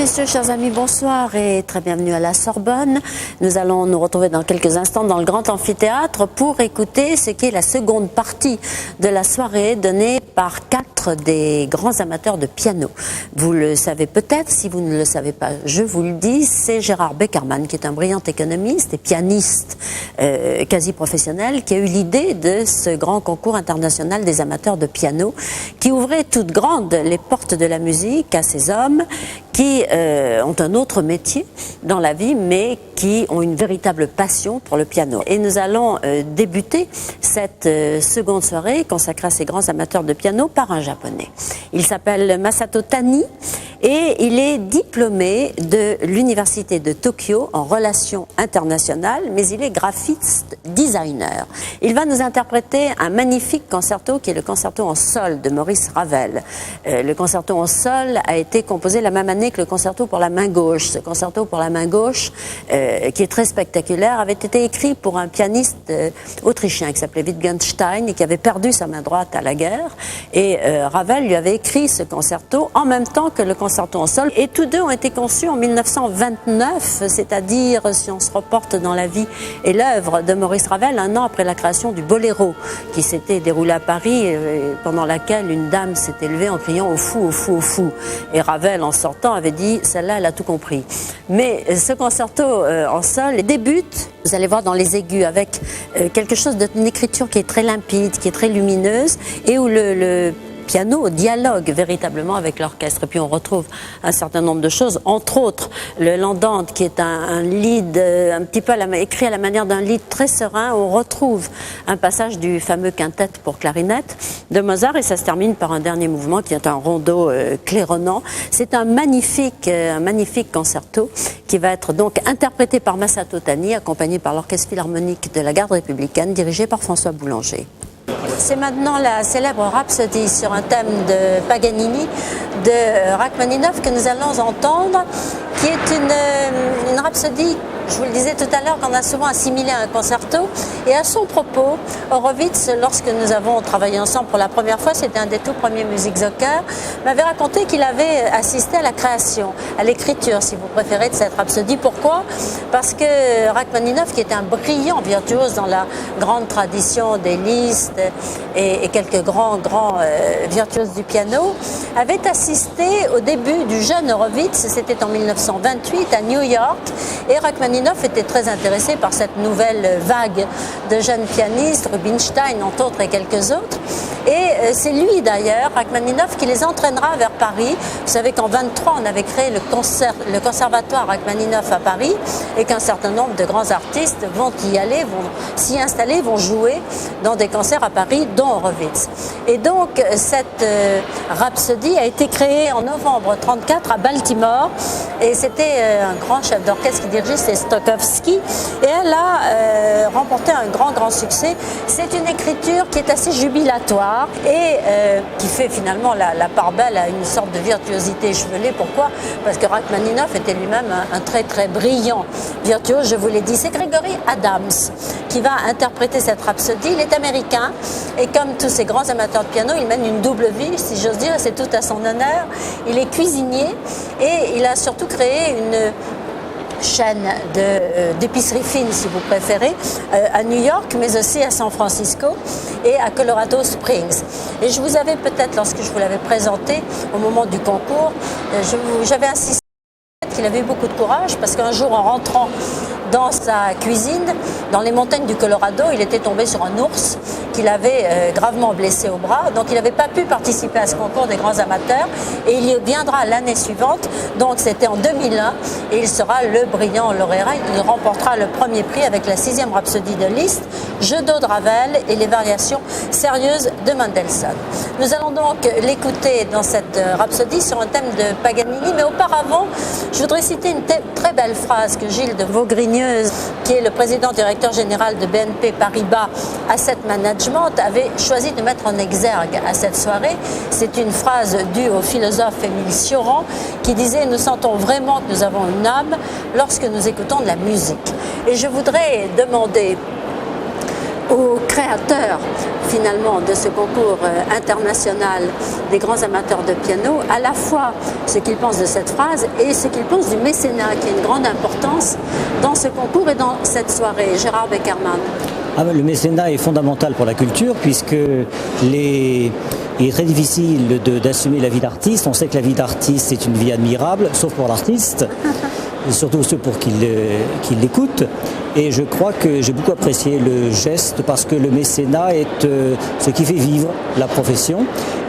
messieurs, chers amis, bonsoir et très bienvenue à la Sorbonne. Nous allons nous retrouver dans quelques instants dans le grand amphithéâtre pour écouter ce qui est la seconde partie de la soirée donnée par 4 des grands amateurs de piano. Vous le savez peut-être, si vous ne le savez pas, je vous le dis, c'est Gérard Beckerman qui est un brillant économiste et pianiste quasi professionnel qui a eu l'idée de ce grand concours international des amateurs de piano qui ouvrait toutes grandes les portes de la musique à ces hommes qui ont un autre métier dans la vie, mais qui ont une véritable passion pour le piano. Et nous allons débuter cette seconde soirée consacrée à ces grands amateurs de piano par un japonais. Il s'appelle Masato Tani et il est diplômé de l'université de Tokyo en relations internationales, mais il est graphiste designer. Il va nous interpréter un magnifique concerto qui est le concerto en sol de Maurice Ravel. Le concerto en sol a été composé la même année que le concerto pour la main gauche. Ce concerto pour la main gauche, qui est très spectaculaire, avait été écrit pour un pianiste autrichien qui s'appelait Wittgenstein et qui avait perdu sa main droite à la guerre. Et Ravel lui avait écrit ce concerto en même temps que le concerto en sol. Et tous deux ont été conçus en 1929, c'est-à-dire, si on se reporte dans la vie et l'œuvre de Maurice Ravel, un an après la création du Boléro, qui s'était déroulé à Paris, pendant laquelle une dame s'était levée en criant « au fou, au fou, au fou ». Et Ravel, en sortant, avait dit « celle-là, elle a tout compris ». Mais ce concerto en sol débute, vous allez voir, dans les aigus, avec quelque chose d'une écriture qui est très limpide, qui est très lumineuse, et où le piano dialogue véritablement avec l'orchestre. Et puis on retrouve un certain nombre de choses, entre autres le Landante qui est un lead un petit peu écrit à la manière d'un lead très serein. On retrouve un passage du fameux quintet pour clarinette de Mozart et ça se termine par un dernier mouvement qui est un rondo claironnant. C'est un magnifique concerto qui va être donc interprété par Masato Tani, accompagné par l'Orchestre Philharmonique de la Garde républicaine, dirigé par François Boulanger. C'est maintenant la célèbre Rhapsodie sur un thème de Paganini, de Rachmaninoff, que nous allons entendre, qui est une rhapsodie, je vous le disais tout à l'heure, qu'on a souvent assimilée à un concerto. Et à son propos, Horowitz, lorsque nous avons travaillé ensemble pour la première fois, c'était un des tout premiers Musiques au cœur, m'avait raconté qu'il avait assisté à la création, à l'écriture, si vous préférez, de cette rhapsodie. Pourquoi ? Parce que Rachmaninoff, qui était un brillant virtuose dans la grande tradition des Liszt et quelques grands virtuoses du piano, avait assisté au début du jeune Horowitz, c'était en 1928 à New York, et Rachmaninoff était très intéressé par cette nouvelle vague de jeunes pianistes, Rubinstein entre autres et quelques autres. Et c'est lui d'ailleurs, Rachmaninoff, qui les entraînera vers Paris. Vous savez qu'en 1923, on avait créé le conservatoire Rachmaninoff à Paris et qu'un certain nombre de grands artistes vont y aller, vont s'y installer, vont jouer dans des concerts à Paris, dont Horowitz. Et donc cette rhapsodie a été créée en novembre 1934 à Baltimore et c'était un grand chef d'orchestre qui dirigeait, c'est Stokowski, et elle a remporté un grand succès. C'est une écriture qui est assez jubilatoire et qui fait finalement la part belle à une sorte de virtuosité échevelée. Pourquoi ? Parce que Rachmaninoff était lui-même un très brillant virtuose, je vous l'ai dit. C'est Gregory Adams qui va interpréter cette rhapsodie. Il est américain et comme tous ces grands amateurs de piano, il mène une double vie, si j'ose dire, et c'est tout à son honneur. Il est cuisinier et il a surtout créé une chaîne d'épicerie fine, si vous préférez, à New York, mais aussi à San Francisco et à Colorado Springs. Et je vous avais peut-être, lorsque je vous l'avais présenté au moment du concours, j'avais insisté qu'il avait eu beaucoup de courage parce qu'un jour, en rentrant dans sa cuisine, dans les montagnes du Colorado, il était tombé sur un ours qu'il avait gravement blessé au bras. Donc il n'avait pas pu participer à ce concours des grands amateurs et il y viendra l'année suivante. Donc c'était en 2001 et il sera le brillant lauréat. Il remportera le premier prix avec la 6e rhapsodie de Liszt, Jeu d'eau de Ravel et les variations sérieuses de Mendelssohn. Nous allons donc l'écouter dans cette rhapsodie sur un thème de Paganini. Mais auparavant, je voudrais citer une très belle phrase que Gilles de Vaugrigneuses, qui est le président directeur général de BNP Paribas Asset Management, avait choisi de mettre en exergue à cette soirée. C'est une phrase due au philosophe Émile Cioran qui disait « Nous sentons vraiment que nous avons une âme lorsque nous écoutons de la musique ». Et je voudrais demander aux créateurs finalement de ce concours international des grands amateurs de piano, à la fois ce qu'ils pensent de cette phrase et ce qu'ils pensent du mécénat, qui a une grande importance dans ce concours et dans cette soirée. Gérard Beckerman. Le mécénat est fondamental pour la culture puisque il est très difficile d'assumer la vie d'artiste. On sait que la vie d'artiste est une vie admirable, sauf pour l'artiste, et surtout ceux pour qui l'écoutent. Et je crois que j'ai beaucoup apprécié le geste parce que le mécénat est ce qui fait vivre la profession.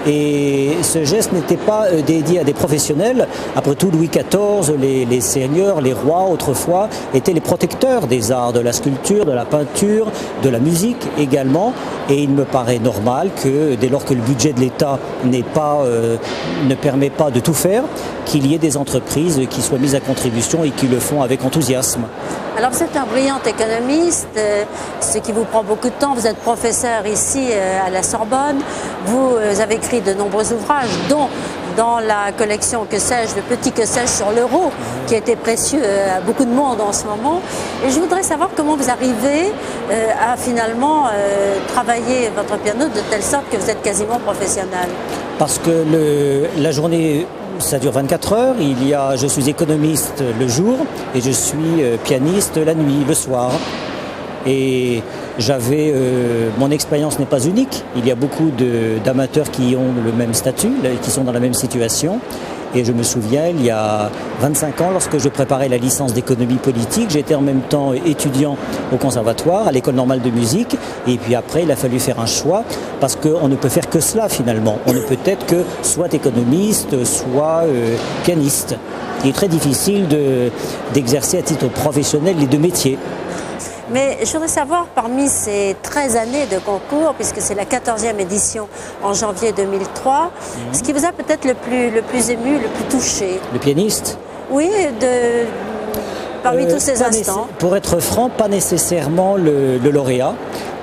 Et ce geste n'était pas dédié à des professionnels. Après tout, Louis XIV, les seigneurs, les rois autrefois étaient les protecteurs des arts, de la sculpture, de la peinture, de la musique également. Et il me paraît normal que dès lors que le budget de l'État ne permet pas de tout faire, qu'il y ait des entreprises qui soient mises à contribution et qui le font avec enthousiasme. Alors vous êtes un brillant économiste, ce qui vous prend beaucoup de temps. Vous êtes professeur ici à la Sorbonne. Vous avez écrit de nombreux ouvrages, dont dans la collection Que sais-je, le petit Que sais-je sur l'euro, qui a été précieux à beaucoup de monde en ce moment. Et je voudrais savoir comment vous arrivez à finalement travailler votre piano de telle sorte que vous êtes quasiment professionnel. Parce que la journée, ça dure 24 heures. Je suis économiste le jour et je suis pianiste la nuit, le soir. Et mon expérience n'est pas unique. Il y a beaucoup d'amateurs qui ont le même statut, qui sont dans la même situation. Et je me souviens, il y a 25 ans, lorsque je préparais la licence d'économie politique, j'étais en même temps étudiant au conservatoire, à l'école normale de musique. Et puis après, il a fallu faire un choix, parce qu'on ne peut faire que cela finalement. On ne peut être que soit économiste, soit pianiste. Il est très difficile d'exercer à titre professionnel les deux métiers. Mais je voudrais savoir, parmi ces 13 années de concours, puisque c'est la 14e édition en janvier 2003, ce qui vous a peut-être le plus ému, le plus touché? Le pianiste? Oui, parmi tous ces instants. Pour être franc, pas nécessairement le lauréat,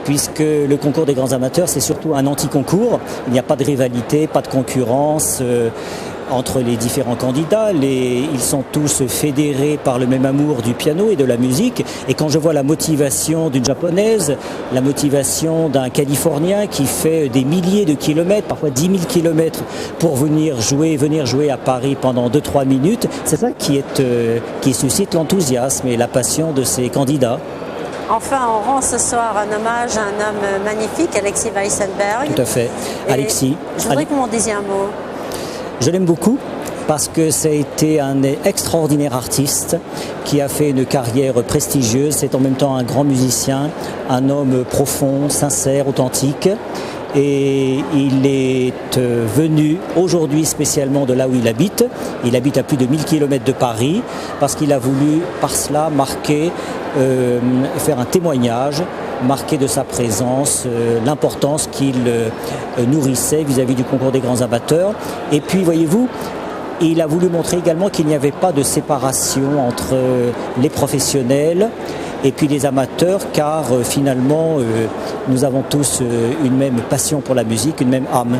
puisque le concours des grands amateurs, c'est surtout un anti-concours. Il n'y a pas de rivalité, pas de concurrence entre les différents candidats. Ils sont tous fédérés par le même amour du piano et de la musique. Et quand je vois la motivation d'une japonaise, la motivation d'un californien qui fait des milliers de kilomètres, parfois 10 000 kilomètres pour venir jouer à Paris pendant 2-3 minutes, c'est ça qui suscite l'enthousiasme et la passion de ces candidats. Enfin, on rend ce soir un hommage à un homme magnifique, Alexis Weissenberg. Tout à fait. Alexis. Je voudrais que vous m'en disiez un mot. Je l'aime beaucoup parce que ça a été un extraordinaire artiste qui a fait une carrière prestigieuse. C'est en même temps un grand musicien, un homme profond, sincère, authentique. Et il est venu aujourd'hui spécialement de là où il habite. Il habite à plus de 1000 km de Paris parce qu'il a voulu par cela faire un témoignage, marquer de sa présence l'importance qu'il nourrissait vis-à-vis du concours des grands amateurs. Et puis, voyez-vous, il a voulu montrer également qu'il n'y avait pas de séparation entre les professionnels et puis les amateurs, car finalement, nous avons tous une même passion pour la musique, une même âme.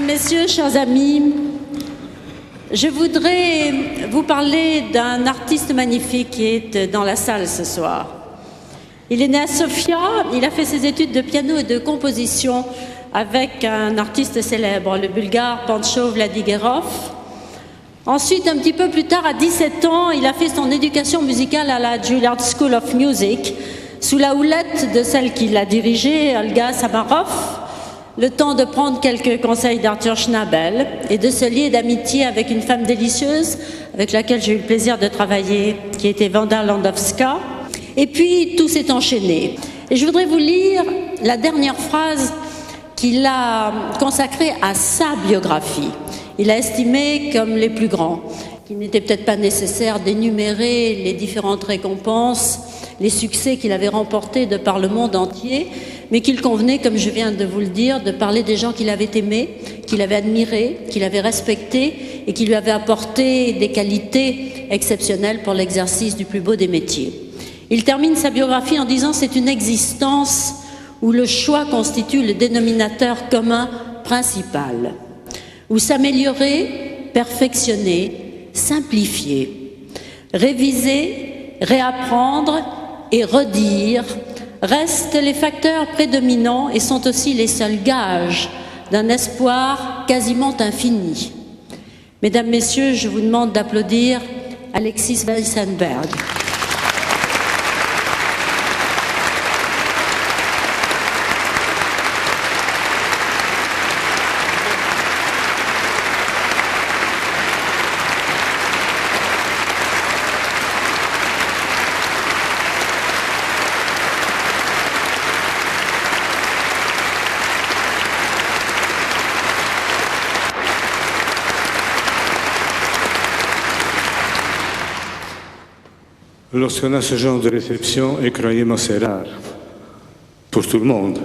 Messieurs, chers amis, je voudrais vous parler d'un artiste magnifique qui est dans la salle ce soir. Il est né à Sofia, il a fait ses études de piano et de composition avec un artiste célèbre, le bulgare Pancho Vladigerov. Ensuite, un petit peu plus tard, à 17 ans, il a fait son éducation musicale à la Juilliard School of Music, sous la houlette de celle qui l'a dirigée, Olga Samarov, le temps de prendre quelques conseils d'Arthur Schnabel et de se lier d'amitié avec une femme délicieuse avec laquelle j'ai eu le plaisir de travailler, qui était Wanda Landowska. Et puis, tout s'est enchaîné. Et je voudrais vous lire la dernière phrase qu'il a consacrée à sa biographie. Il a estimé, comme les plus grands, qu'il n'était peut-être pas nécessaire d'énumérer les différentes récompenses, les succès qu'il avait remportés de par le monde entier, mais qu'il convenait, comme je viens de vous le dire, de parler des gens qu'il avait aimés, qu'il avait admirés, qu'il avait respectés et qui lui avaient apporté des qualités exceptionnelles pour l'exercice du plus beau des métiers. Il termine sa biographie en disant « C'est une existence où le choix constitue le dénominateur commun principal, où s'améliorer, perfectionner, simplifier, réviser, réapprendre et redire restent les facteurs prédominants et sont aussi les seuls gages d'un espoir quasiment infini. » Mesdames, Messieurs, je vous demande d'applaudir Alexis Weissenberg. Lorsqu'on a ce genre de réception, et croyez-moi c'est rare, pour tout le monde,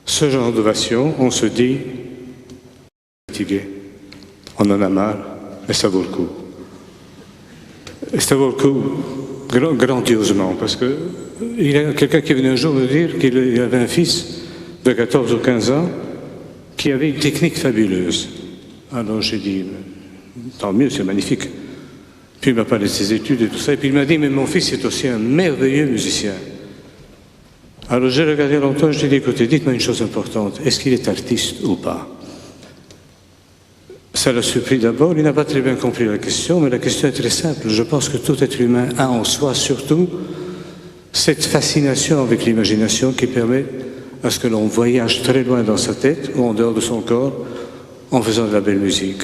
ce genre d'ovation, on se dit, fatigué, on en a marre, et ça vaut le coup. Et ça vaut le coup grandiosement, parce qu'il y a quelqu'un qui est venu un jour me dire qu'il avait un fils de 14 ou 15 ans qui avait une technique fabuleuse. Alors j'ai dit, tant mieux, c'est magnifique. Puis il m'a parlé de ses études et tout ça. Et puis il m'a dit, mais mon fils est aussi un merveilleux musicien. Alors j'ai regardé longtemps et je lui ai dit, écoutez, dites-moi une chose importante. Est-ce qu'il est artiste ou pas? Ça l'a surpris d'abord. Il n'a pas très bien compris la question, mais la question est très simple. Je pense que tout être humain a en soi surtout cette fascination avec l'imagination qui permet à ce que l'on voyage très loin dans sa tête ou en dehors de son corps en faisant de la belle musique.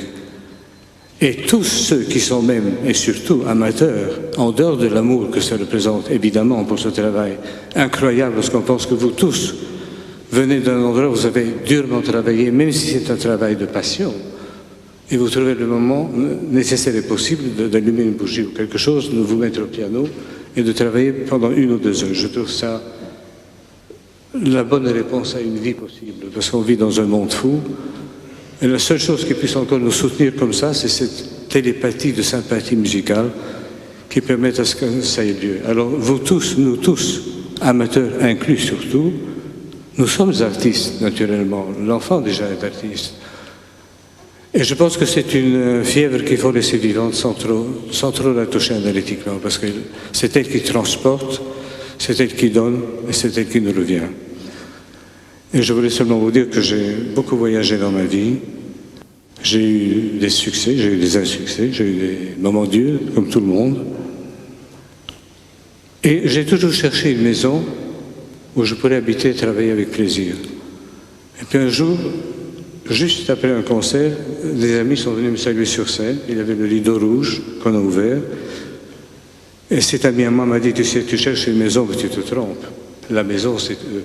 Et tous ceux qui sont même, et surtout amateurs, en dehors de l'amour que ça représente, évidemment, pour ce travail incroyable, parce qu'on pense que vous tous venez d'un endroit où vous avez durement travaillé, même si c'est un travail de passion, et vous trouvez le moment nécessaire et possible d'allumer une bougie ou quelque chose, de vous mettre au piano et de travailler pendant 1 ou 2 heures. Je trouve ça la bonne réponse à une vie possible, parce qu'on vit dans un monde fou. Et la seule chose qui puisse encore nous soutenir comme ça, c'est cette télépathie de sympathie musicale qui permet à ce que ça ait lieu. Alors vous tous, nous tous, amateurs inclus surtout, nous sommes artistes naturellement. L'enfant déjà est artiste. Et je pense que c'est une fièvre qu'il faut laisser vivante sans trop la toucher analytiquement, parce que c'est elle qui transporte, c'est elle qui donne et c'est elle qui nous revient. Et je voulais seulement vous dire que j'ai beaucoup voyagé dans ma vie. J'ai eu des succès, j'ai eu des insuccès, j'ai eu des moments durs, comme tout le monde. Et j'ai toujours cherché une maison où je pourrais habiter et travailler avec plaisir. Et puis un jour, juste après un concert, des amis sont venus me saluer sur scène. Il y avait le rideau rouge qu'on a ouvert. Et cet ami à moi m'a dit, tu sais, tu cherches une maison, mais tu te trompes. La maison, c'est eux.